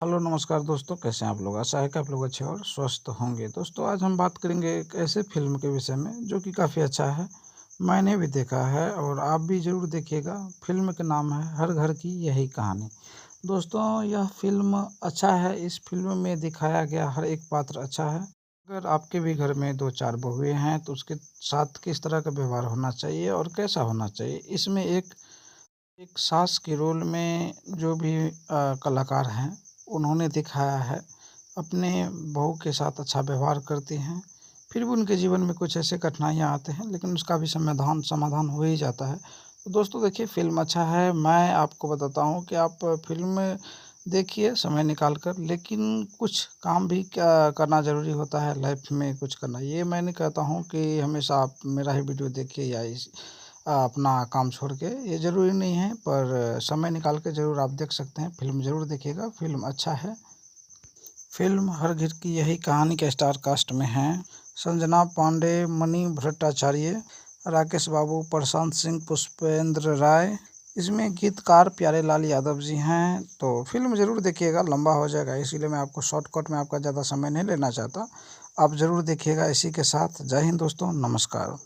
Hello नमस्कार दोस्तों, कैसे हैं आप लोग। आशा है कि आप लोग अच्छे और स्वस्थ होंगे। दोस्तों आज हम बात करेंगे एक ऐसे फ़िल्म के विषय में जो कि काफ़ी अच्छा है। मैंने भी देखा है और आप भी ज़रूर देखिएगा। फ़िल्म का नाम है हर घर की यही कहानी। दोस्तों यह फ़िल्म अच्छा है। इस फ़िल्म में दिखाया गया हर एक पात्र अच्छा है। अगर आपके भी घर में 2-4 बहुएँ हैं तो उसके साथ किस तरह का व्यवहार होना चाहिए और कैसा होना चाहिए। इसमें एक एक सास के रोल में जो भी कलाकार हैं, उन्होंने दिखाया है। अपने बहू के साथ अच्छा व्यवहार करती हैं, फिर भी उनके जीवन में कुछ ऐसे कठिनाइयाँ आते हैं, लेकिन उसका भी समाधान हो ही जाता है। तो दोस्तों देखिए फ़िल्म अच्छा है। मैं आपको बताता हूँ कि आप फ़िल्म देखिए समय निकाल कर, लेकिन कुछ काम भी क्या करना ज़रूरी होता है लाइफ़ में कुछ करना। ये मैं नहीं कहता हूँ कि हमेशा आप मेरा ही वीडियो देखिए या अपना काम छोड़ के, ये ज़रूरी नहीं है, पर समय निकाल के ज़रूर आप देख सकते हैं। फ़िल्म ज़रूर देखिएगा, फ़िल्म अच्छा है। फ़िल्म हर घर की यही कहानी के स्टार कास्ट में हैं संजना पांडे, मणि भट्टाचार्य, राकेश बाबू, प्रशांत सिंह, पुष्पेंद्र राय। इसमें गीतकार प्यारेलाल यादव जी हैं। तो फ़िल्म ज़रूर देखिएगा, लंबा हो जाएगा इसीलिए मैं आपको शॉर्टकट में आपका ज़्यादा समय नहीं लेना चाहता। आप ज़रूर देखिएगा। इसी के साथ जय हिंद दोस्तों, नमस्कार।